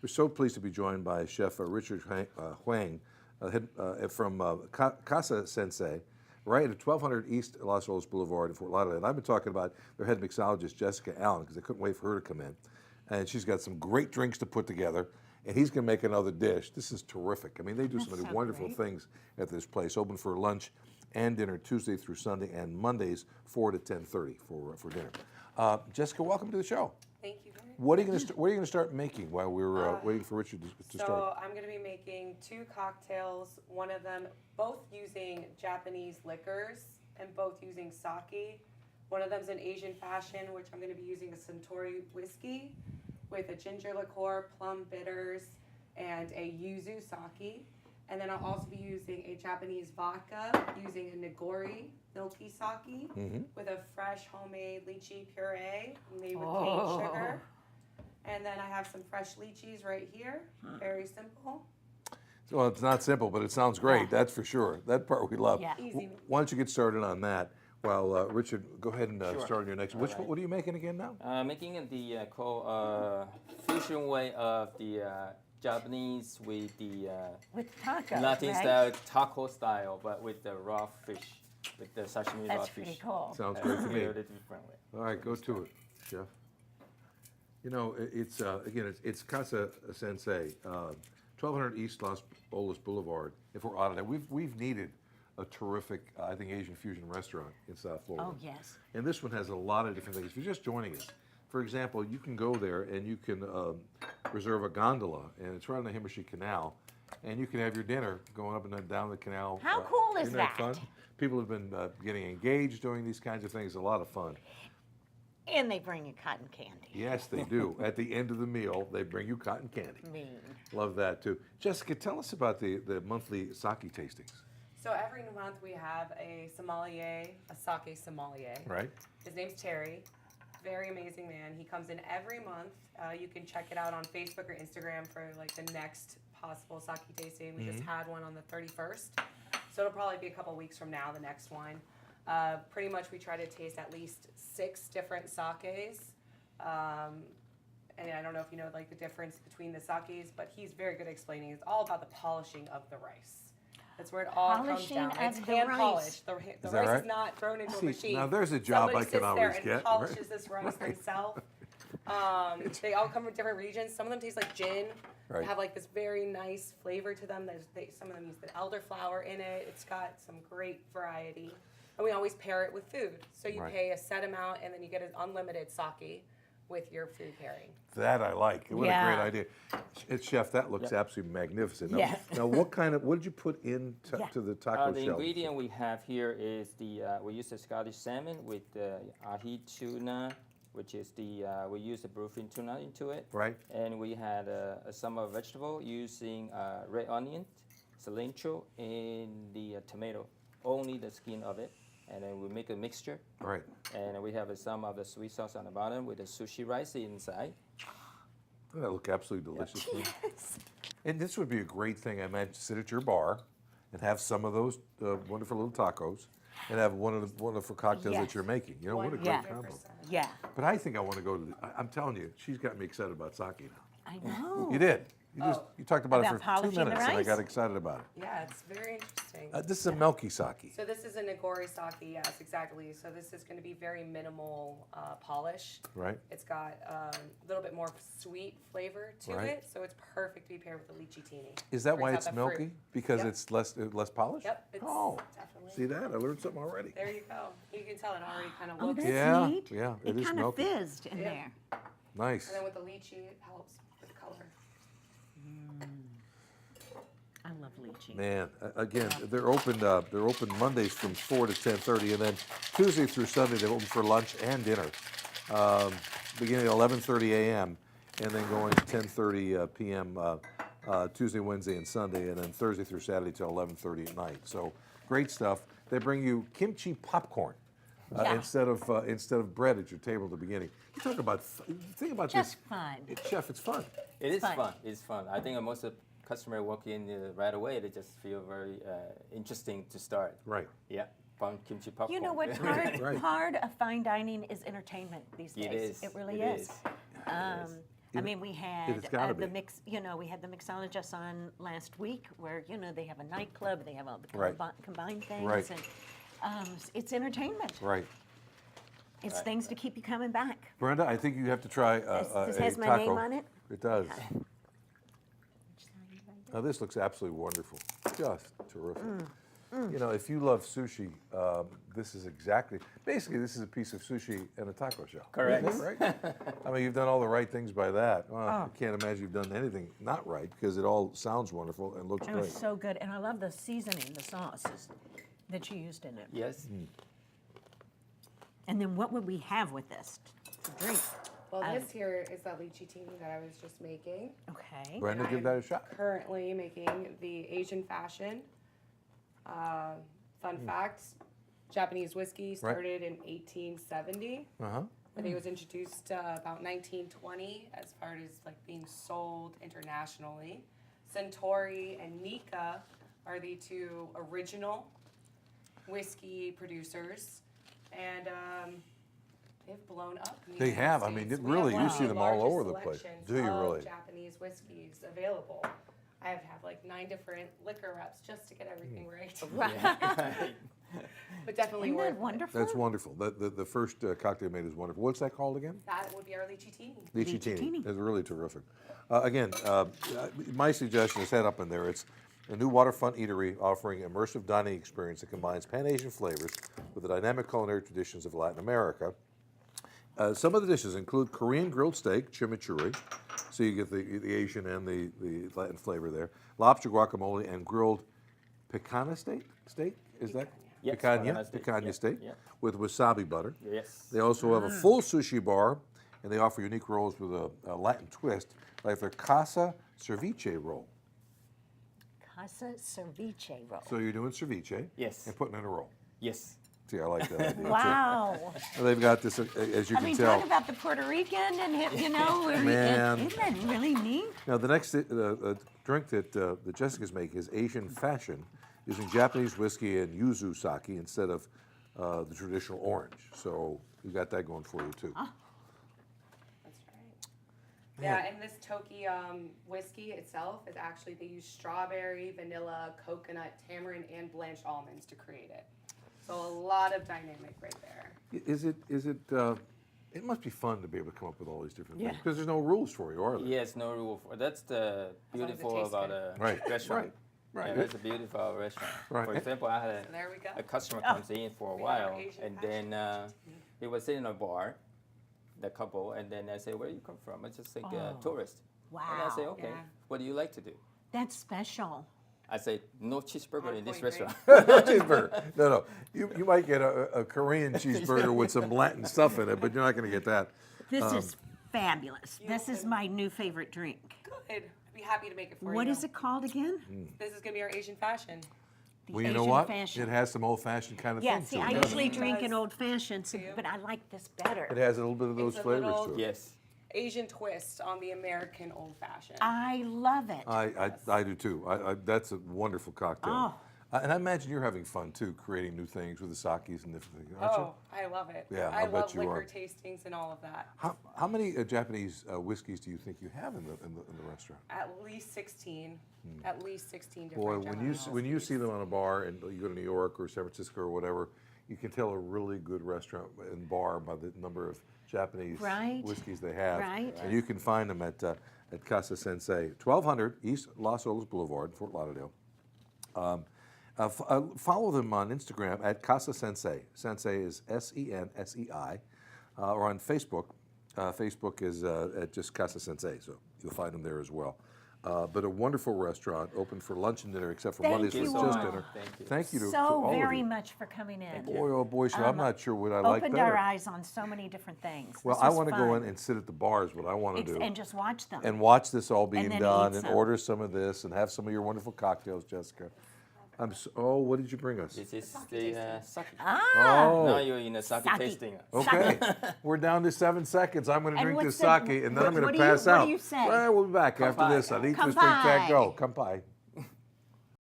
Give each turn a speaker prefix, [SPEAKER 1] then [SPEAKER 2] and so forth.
[SPEAKER 1] We're so pleased to be joined by Chef Richard Huang from Casa Sensi, right at 1200 East Los Angeles Boulevard in Fort Lauderdale. And I've been talking about their head mixologist, Jessica Allen, because I couldn't wait for her to come in. And she's got some great drinks to put together, and he's going to make another dish. This is terrific. I mean, they do some wonderful things at this place. Open for lunch and dinner Tuesday through Sunday, and Mondays 4 to 10:30 for dinner. Jessica, welcome to the show.
[SPEAKER 2] Thank you very much.
[SPEAKER 1] What are you going to start making while we're waiting for Richard to start?
[SPEAKER 2] So I'm going to be making 2 cocktails, one of them both using Japanese liquors and both using sake. One of them's an Asian fashion, which I'm going to be using a Suntory whiskey with a ginger liqueur, plum bitters, and a yuzu sake. And then I'll also be using a Japanese vodka using a nigori milky sake with a fresh homemade lychee puree made with cane sugar. And then I have some fresh lychees right here. Very simple.
[SPEAKER 1] Well, it's not simple, but it sounds great. That's for sure. That part we love.
[SPEAKER 3] Yeah.
[SPEAKER 2] Easy.
[SPEAKER 1] Why don't you get started on that? While Richard, go ahead and start on your next. What are you making again now?
[SPEAKER 4] Making the fusion way of the Japanese with the
[SPEAKER 3] With tacos,
[SPEAKER 4] Latin
[SPEAKER 3] right?
[SPEAKER 4] style, taco style, but with the raw fish, with the sashimi raw
[SPEAKER 3] That's
[SPEAKER 4] fish.
[SPEAKER 3] pretty cool.
[SPEAKER 1] Sounds great to me.
[SPEAKER 4] Prepared it differently.
[SPEAKER 1] All right, go to it, Chef. You know, it's again, it's Casa Sensi, 1200 East Los Angeles Boulevard in Fort Lauderdale. We've needed a terrific, I think, Asian fusion restaurant in South Florida.
[SPEAKER 3] Oh, yes.
[SPEAKER 1] And this one has a lot of different things. If you're just joining us, for example, you can go there and you can reserve a gondola, and it's right on the Himmershey Canal, and you can have your dinner going up and down the canal.
[SPEAKER 3] How cool is
[SPEAKER 1] Isn't that
[SPEAKER 3] that?
[SPEAKER 1] fun? People have been getting engaged doing these kinds of things. A lot of fun.
[SPEAKER 3] And they bring you cotton candy.
[SPEAKER 1] Yes, they do. At the end of the meal, they bring you cotton candy.
[SPEAKER 3] Mean.
[SPEAKER 1] Love that too. Jessica, tell us about the monthly sake tastings.
[SPEAKER 2] So every month we have a sommelier, a sake sommelier.
[SPEAKER 1] Right.
[SPEAKER 2] His name's Terry. Very amazing man. He comes in every month. You can check it out on Facebook or Instagram for like the next possible sake tasting. We just had one on the 31st. So it'll probably be a couple weeks from now, the next one. Pretty much we try to taste at least 6 different sakes. And I don't know if you know like the difference between the sakes, but he's very good at explaining. It's all about the polishing of the rice. That's where it all comes
[SPEAKER 3] Polishing
[SPEAKER 2] down. It's
[SPEAKER 3] of the
[SPEAKER 2] hand
[SPEAKER 3] rice.
[SPEAKER 2] polished. The
[SPEAKER 1] Is that
[SPEAKER 2] rice
[SPEAKER 1] right?
[SPEAKER 2] is not thrown into a
[SPEAKER 1] See,
[SPEAKER 2] machine.
[SPEAKER 1] now there's a job
[SPEAKER 2] Somebody
[SPEAKER 1] I can
[SPEAKER 2] sits
[SPEAKER 1] always
[SPEAKER 2] there and
[SPEAKER 1] get,
[SPEAKER 2] polishes
[SPEAKER 1] right?
[SPEAKER 2] this rice
[SPEAKER 1] Right.
[SPEAKER 2] themselves. They all come from different regions. Some of them taste like gin.
[SPEAKER 1] Right.
[SPEAKER 2] They have like this very nice flavor to them. Some of them use the elderflower in it. It's got some great variety. And we always pair it with food. So you
[SPEAKER 1] Right.
[SPEAKER 2] pay a set amount and then you get an unlimited sake with your food pairing.
[SPEAKER 1] That I like. What a
[SPEAKER 3] Yeah.
[SPEAKER 1] great idea. Chef, that looks absolutely magnificent. Now,
[SPEAKER 3] Yes.
[SPEAKER 1] now what did you put in to the taco
[SPEAKER 4] The
[SPEAKER 1] shell?
[SPEAKER 4] ingredient we have here is we use the Scottish salmon with the ahi tuna, which is we use the bluefin tuna into it.
[SPEAKER 1] Right.
[SPEAKER 4] And we had some vegetable using red onion, cilantro, and the tomato, only the skin of it. And then we make a mixture.
[SPEAKER 1] Right.
[SPEAKER 4] And we have some of the sweet sauce on the bottom with the sushi rice inside.
[SPEAKER 1] That look absolutely delicious.
[SPEAKER 3] Yes.
[SPEAKER 1] And this would be a great thing, I imagine, to sit at your bar and have some of those wonderful little tacos and have one of the wonderful cocktails that
[SPEAKER 3] Yes.
[SPEAKER 1] you're making. You know, what a great
[SPEAKER 3] Yeah.
[SPEAKER 1] combo.
[SPEAKER 3] Yeah.
[SPEAKER 1] But I think I want to go to I'm telling you, she's got me excited about sake now.
[SPEAKER 3] I know.
[SPEAKER 1] You did. You talked about it
[SPEAKER 3] About
[SPEAKER 1] for 2
[SPEAKER 3] polishing the
[SPEAKER 1] minutes, and I
[SPEAKER 3] rice?
[SPEAKER 1] got excited about it.
[SPEAKER 2] Yeah, it's very interesting.
[SPEAKER 1] This is a milky sake.
[SPEAKER 2] So this is a nigori sake, yes, exactly. So this is going to be very minimal polish.
[SPEAKER 1] Right.
[SPEAKER 2] It's got a little bit more sweet flavor to
[SPEAKER 1] Right.
[SPEAKER 2] it, so it's perfect to be paired with a lychee teeny.
[SPEAKER 1] Is that why
[SPEAKER 2] Brings
[SPEAKER 1] it's
[SPEAKER 2] out the fruit.
[SPEAKER 1] milky? Because
[SPEAKER 2] Yep.
[SPEAKER 1] it's less polished?
[SPEAKER 2] Yep, it's
[SPEAKER 1] Oh,
[SPEAKER 2] definitely.
[SPEAKER 1] see that? I learned something already.
[SPEAKER 2] There you go. You can tell it already kind of
[SPEAKER 3] Oh,
[SPEAKER 2] looks.
[SPEAKER 3] that's
[SPEAKER 1] Yeah,
[SPEAKER 3] neat.
[SPEAKER 1] yeah, it
[SPEAKER 3] It
[SPEAKER 1] is
[SPEAKER 3] kind of
[SPEAKER 1] milky.
[SPEAKER 3] fizzed in
[SPEAKER 2] Yeah.
[SPEAKER 3] there.
[SPEAKER 1] Nice.
[SPEAKER 2] And then with the lychee, it helps with color.
[SPEAKER 3] I love lychee.
[SPEAKER 1] Man, again, they're open Mondays from 4 to 10:30, and then Tuesday through Sunday they're open for lunch and dinner, beginning at 11:30 a.m. and then going to 10:30 p.m. Tuesday, Wednesday, and Sunday, and then Thursday through Saturday till 11:30 at night. So great stuff. They bring you kimchi popcorn.
[SPEAKER 3] Yeah.
[SPEAKER 1] Instead of bread at your table at the beginning. You talk about think about
[SPEAKER 3] Just
[SPEAKER 1] this,
[SPEAKER 3] fun.
[SPEAKER 1] Chef. It's fun.
[SPEAKER 4] It is
[SPEAKER 3] fun.
[SPEAKER 4] fun. It's fun. I think most of the customer walk in right away. They just feel very interesting to start.
[SPEAKER 1] Right.
[SPEAKER 4] Yeah. Fun kimchi popcorn.
[SPEAKER 3] You know what's hard?
[SPEAKER 1] Right.
[SPEAKER 3] Part of fine dining is entertainment these days.
[SPEAKER 4] It is.
[SPEAKER 3] It really
[SPEAKER 4] It
[SPEAKER 3] is.
[SPEAKER 4] is.
[SPEAKER 3] I I mean, we had
[SPEAKER 1] It's gotta
[SPEAKER 3] the
[SPEAKER 1] be.
[SPEAKER 3] mix. You know, we had the mixologists on last week, where they have a nightclub, they have all the
[SPEAKER 1] Right.
[SPEAKER 3] combined things,
[SPEAKER 1] Right.
[SPEAKER 3] and it's entertainment.
[SPEAKER 1] Right.
[SPEAKER 3] It's
[SPEAKER 4] Right,
[SPEAKER 3] things to keep you coming back.
[SPEAKER 1] Brenda, I think you have to try
[SPEAKER 3] This
[SPEAKER 1] a
[SPEAKER 3] has my
[SPEAKER 1] taco.
[SPEAKER 3] name on it?
[SPEAKER 1] It does. Now this looks absolutely wonderful, just terrific. You know, if you love sushi, this is basically this is a piece of sushi and a taco shell.
[SPEAKER 4] Correct.
[SPEAKER 1] Isn't it, right? I mean, you've done all the right things by that. Well, I can't imagine you've done anything not right, because it all sounds wonderful and looks
[SPEAKER 3] It
[SPEAKER 1] great.
[SPEAKER 3] was so good, and I love the seasoning, the sauces that you used in it.
[SPEAKER 4] Yes.
[SPEAKER 3] And then what would we have with this to drink?
[SPEAKER 2] Well, this here is that lychee tea that I was just making.
[SPEAKER 3] Okay.
[SPEAKER 1] Brenda, give that a shot.
[SPEAKER 2] Currently making the Asian fashion. Fun fact, Japanese whiskey started in 1870.
[SPEAKER 1] Uh-huh.
[SPEAKER 2] I think it was introduced about 1920 as far as like being sold internationally. Centauri and Nika are the two original whiskey producers, and they've blown up. In the
[SPEAKER 1] They
[SPEAKER 2] United
[SPEAKER 1] have. I mean,
[SPEAKER 2] States.
[SPEAKER 1] it
[SPEAKER 2] We
[SPEAKER 1] really,
[SPEAKER 2] have
[SPEAKER 1] you
[SPEAKER 2] one of
[SPEAKER 1] see them all
[SPEAKER 2] largest
[SPEAKER 1] over the place.
[SPEAKER 2] selections
[SPEAKER 1] Do you
[SPEAKER 2] of
[SPEAKER 1] really?
[SPEAKER 2] Japanese whiskeys available. I have to have like 9 different liquor reps just to get everything right. But definitely
[SPEAKER 3] Isn't
[SPEAKER 2] worth
[SPEAKER 3] that
[SPEAKER 2] it.
[SPEAKER 3] wonderful?
[SPEAKER 1] That's wonderful. The first cocktail made is wonderful. What's that called again?
[SPEAKER 2] That would be our lychee tea.
[SPEAKER 1] Lychee
[SPEAKER 3] Lychee
[SPEAKER 1] Teeny.
[SPEAKER 3] Teeny.
[SPEAKER 1] It's really terrific. Again, my suggestion is head up in there. It's a new waterfront eatery offering immersive dining experience that combines Pan-Asian flavors with the dynamic culinary traditions of Latin America. Some of the dishes include Korean grilled steak, chimichurri, so you get the Asian and the Latin flavor there, lobster guacamole, and grilled picanha steak? Is that?
[SPEAKER 4] Yes,
[SPEAKER 1] Picanha
[SPEAKER 4] picanha steak.
[SPEAKER 1] steak
[SPEAKER 4] Yeah.
[SPEAKER 1] with wasabi butter.
[SPEAKER 4] Yes.
[SPEAKER 1] They also have a full sushi bar, and they offer unique rolls with a Latin twist, like their Casa ceviche roll.
[SPEAKER 3] Casa ceviche roll.
[SPEAKER 1] So you're doing ceviche
[SPEAKER 4] Yes.
[SPEAKER 1] and putting it in a roll.
[SPEAKER 4] Yes.
[SPEAKER 1] See, I like that idea. too.
[SPEAKER 3] Wow.
[SPEAKER 1] And they've got this, as you
[SPEAKER 3] I
[SPEAKER 1] can
[SPEAKER 3] mean,
[SPEAKER 1] tell.
[SPEAKER 3] talk about the Puerto Rican and
[SPEAKER 1] Man.
[SPEAKER 3] isn't that really neat?
[SPEAKER 1] Now, the next drink that Jessica's making is Asian fashion, using Japanese whiskey and yuzu sake instead of the traditional orange. So you got that going for you too.
[SPEAKER 2] That's right. Yeah, and this Toki whiskey itself is actually, they use strawberry, vanilla, coconut, tamarind, and blanched almonds to create it. So a lot of dynamic right there.
[SPEAKER 1] Is it? It must be fun to be able to come up with all these different things
[SPEAKER 3] Yeah.
[SPEAKER 1] because there's no rules for you, are there?
[SPEAKER 4] Yes, no rule for that's the
[SPEAKER 2] long as it
[SPEAKER 4] beautiful
[SPEAKER 2] tastes
[SPEAKER 4] about
[SPEAKER 2] good.
[SPEAKER 4] a
[SPEAKER 1] Right,
[SPEAKER 4] restaurant.
[SPEAKER 1] right.
[SPEAKER 4] Yeah, that's the beauty of our restaurant.
[SPEAKER 1] Right.
[SPEAKER 4] For example, I had
[SPEAKER 2] So there we go.
[SPEAKER 4] a customer comes in for a
[SPEAKER 2] We got our
[SPEAKER 4] while,
[SPEAKER 2] Asian
[SPEAKER 4] and
[SPEAKER 2] fashion
[SPEAKER 4] then they were sitting in a bar, the couple, and then I say, "Where do you come from?" I just think tourist. And I say,
[SPEAKER 3] Wow.
[SPEAKER 4] "Okay,
[SPEAKER 2] Yeah.
[SPEAKER 4] what do you like to do?"
[SPEAKER 3] That's special.
[SPEAKER 4] I say, "No cheeseburger in this
[SPEAKER 2] point, right?
[SPEAKER 4] restaurant."
[SPEAKER 1] No cheeseburger. No. You might get a Korean cheeseburger with some Latin stuff in it, but you're not going to get that.
[SPEAKER 3] This is fabulous. This is my new favorite drink.
[SPEAKER 2] Good. I'd be happy to make it for you.
[SPEAKER 3] What is it called again?
[SPEAKER 2] This is going to be our Asian fashion.
[SPEAKER 3] The
[SPEAKER 1] Well, you know
[SPEAKER 3] Asian
[SPEAKER 1] what?
[SPEAKER 3] fashion.
[SPEAKER 1] It has some old-fashioned kind of
[SPEAKER 3] Yeah,
[SPEAKER 1] thing
[SPEAKER 3] see,
[SPEAKER 1] to
[SPEAKER 3] I
[SPEAKER 1] it. doesn't
[SPEAKER 3] usually
[SPEAKER 1] it?
[SPEAKER 3] drink an
[SPEAKER 2] does.
[SPEAKER 3] old fashioned, so,
[SPEAKER 2] you?
[SPEAKER 3] but I like this better.
[SPEAKER 1] It has a little bit of those
[SPEAKER 2] It's a
[SPEAKER 1] flavors
[SPEAKER 2] little-
[SPEAKER 1] to it.
[SPEAKER 4] Yes.
[SPEAKER 2] Asian twist on the American old fashioned.
[SPEAKER 3] I love it.
[SPEAKER 1] I do too. That's a wonderful cocktail.
[SPEAKER 3] Oh.
[SPEAKER 1] And I imagine you're having fun too, creating new things with the sakis and different things, aren't
[SPEAKER 2] Oh, I love it.
[SPEAKER 1] Yeah,
[SPEAKER 2] I
[SPEAKER 1] I'll bet
[SPEAKER 2] love
[SPEAKER 1] you
[SPEAKER 2] liquor
[SPEAKER 1] are.
[SPEAKER 2] tastings and all of that.
[SPEAKER 1] you? How many Japanese whiskeys do you think you have in the restaurant?
[SPEAKER 2] At least 16. At least 16 different
[SPEAKER 1] Boy,
[SPEAKER 2] Japanese
[SPEAKER 1] when you
[SPEAKER 2] whiskeys.
[SPEAKER 1] see them on a bar and you go to New York or San Francisco or whatever, you can tell a really good restaurant and bar by the number of Japanese
[SPEAKER 3] Right.
[SPEAKER 1] whiskeys they have.
[SPEAKER 3] Right.
[SPEAKER 1] And you can find them at Casa Sensi, 1200 East Los Olas Boulevard, Fort Lauderdale. Follow them on Instagram at Casa Sensi. Sensei is SENSEI, or on Facebook. Facebook is at just Casa Sensi, so you'll find them there as well. But a wonderful restaurant, open for lunch and dinner, except for
[SPEAKER 3] Thank
[SPEAKER 1] Mondays,
[SPEAKER 3] you
[SPEAKER 1] it's
[SPEAKER 3] all.
[SPEAKER 1] just dinner.
[SPEAKER 4] Thank you.
[SPEAKER 1] Thank you to
[SPEAKER 3] So
[SPEAKER 1] all
[SPEAKER 3] very
[SPEAKER 1] of you.
[SPEAKER 3] much for coming in.
[SPEAKER 1] Boy, oh boy, so I'm not sure what I like
[SPEAKER 3] Opened
[SPEAKER 1] better.
[SPEAKER 3] our eyes on so many different things.
[SPEAKER 1] Well,
[SPEAKER 3] This
[SPEAKER 1] I
[SPEAKER 3] was
[SPEAKER 1] want to go
[SPEAKER 3] fun.
[SPEAKER 1] in and sit at the bars, what I want to do.
[SPEAKER 3] And just watch them.
[SPEAKER 1] And watch this all being
[SPEAKER 3] then
[SPEAKER 1] done
[SPEAKER 3] eat
[SPEAKER 1] and
[SPEAKER 3] some.
[SPEAKER 1] order some of this and have some of your wonderful cocktails, Jessica. Oh, what did you bring us?
[SPEAKER 4] This is the sake.
[SPEAKER 3] Ah,
[SPEAKER 1] Oh,
[SPEAKER 4] Now you're in a sake
[SPEAKER 3] Sake.
[SPEAKER 4] tasting.
[SPEAKER 1] okay. We're down to 7 seconds. I'm going to
[SPEAKER 3] And
[SPEAKER 1] drink
[SPEAKER 3] what's
[SPEAKER 1] this
[SPEAKER 3] the-
[SPEAKER 1] sake and then
[SPEAKER 3] what-
[SPEAKER 1] I'm going
[SPEAKER 3] what
[SPEAKER 1] to
[SPEAKER 3] do you-
[SPEAKER 1] pass
[SPEAKER 3] what do
[SPEAKER 1] out.
[SPEAKER 3] you say?
[SPEAKER 1] Well, we'll be back after
[SPEAKER 4] Kampai.
[SPEAKER 1] this on Eat This Drink That Go. Kampai.